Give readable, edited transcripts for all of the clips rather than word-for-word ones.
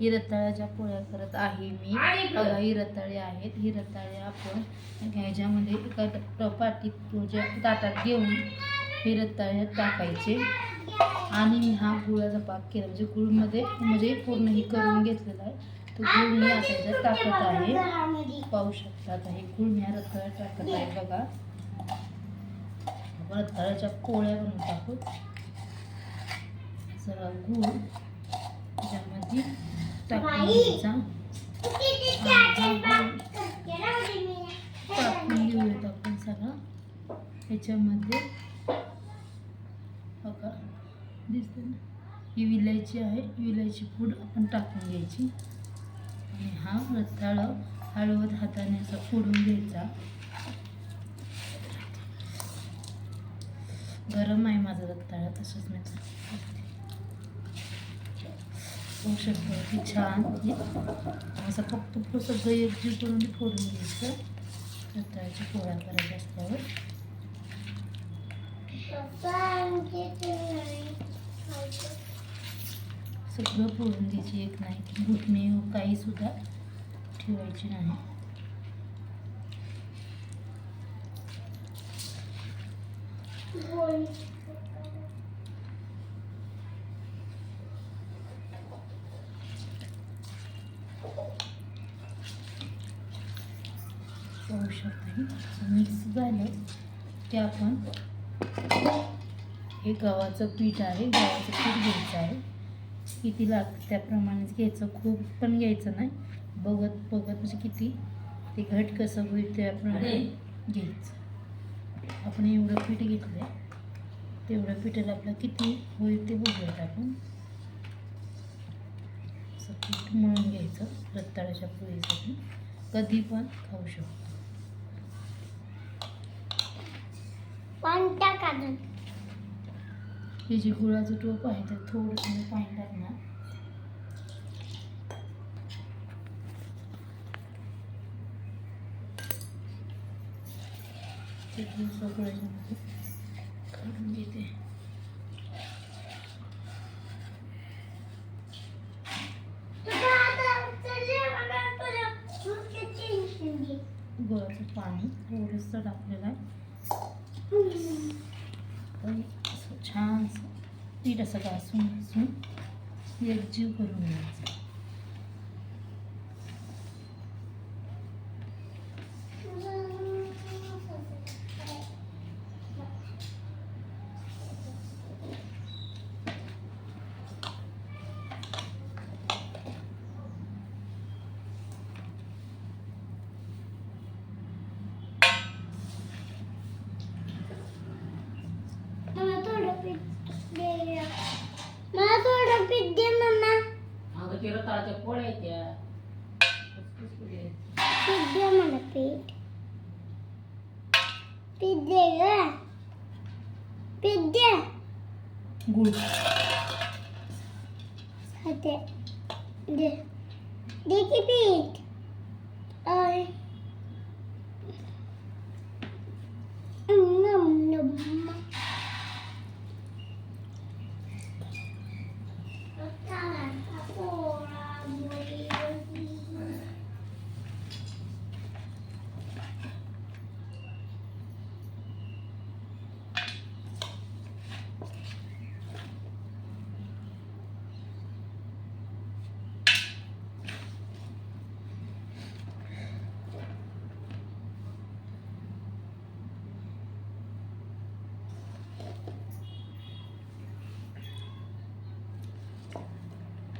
रताळ्याच्या पोळ्या करत आहे मी. बघा ही रताळे आहेत. ही रताळे आपण ह्याच्यामध्ये एका पाटीत तुझ्या ताटात घेऊन हे रताळे टाकायचे आणि हा गुळाचा पाक केला म्हणजे गुळमध्ये म्हणजे पूर्ण हे करून घेतलेला आहे. तो गुळ मी आता ह्याच्यात टाकत आहे. पाहू शकता आता हे गुळ मी रताळ्यात टाकत आहे. बघा आपण रताळ्याच्या पोळ्या बनवून टाकू. जरा गुळ त्याच्यामध्ये टाकून घ्यायचा. टाकून घेऊयात आपण सगळं ह्याच्यामध्ये. बघा दिसते ना ही विलायची आहे. विलायची पूड आपण टाकून घ्यायची आणि हा रताळ हळवत हाताने असं फोडून घ्यायचा. गरम आहे माझा रताळा तसंच मी होऊ शकतो की छान असं फक्त सगळं एकजीव करून फोडून घ्यायचं. रताळ्याची पोळ्या करायच्या असल्यावर सगळं फोडून घ्यायची. एक नाही घुटणे काही सुद्धा ठेवायची नाही. पाहू शकता मिक्स झालं की आपण हे गव्हाचं पीठ आहे. गव्हाचं पीठ घ्यायचं आहे. किती लागतं त्याप्रमाणेच घ्यायचं. खूप पण घ्यायचं नाही. बघत बघत म्हणजे किती ते घट कसं होईल त्याप्रमाणे घ्यायचं. आपण एवढं पीठ घेतलं आहे तेवढं पिठाला आपलं किती होईल ते बघूयात आपण. असं पीठ मळून घ्यायचं रताळ्याच्या पोळीसाठी. कधी पण खाऊ शकतो. हे जे गुळाचं टोप आहे ते थोडंसं पाणी टाकणार. ते सगळं काढून घेते. गुळाचं पाणी थोडंसं टाकलेलं आहे. छान पीठ असं घासून घासून एकजीव करून घ्यायचं. मला थोडं पीठ दे मम्मा. अगं ते रताळ्याच्या पोळ्या आहेत त्या. पीठ दे मला पीठ. पीठ दे ग. पीठ दे. गुळ दे दे दे की पीठ. आय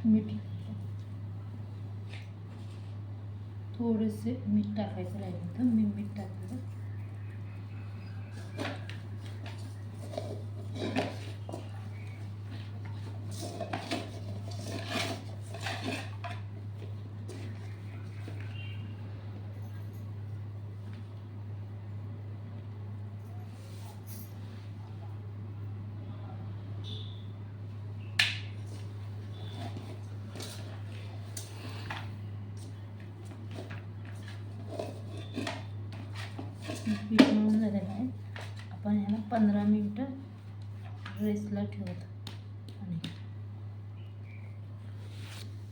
मीठ थोडेसे मीठ टाकायचं राहिलं होतं. मी मीठ टाकलं. पीठ मळून झालेलं आहे. आपण ह्याला 15 मिनटं रेस्टला ठेवत. आणि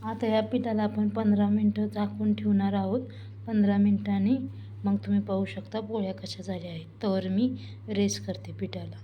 आता या पिठाला आपण 15 मिनटं झाकून ठेवणार आहोत. 15 मिनटांनी मग तुम्ही पाहू शकता पोळ्या कशा झाल्या आहेत. तर मी रेस्ट करते पिठाला.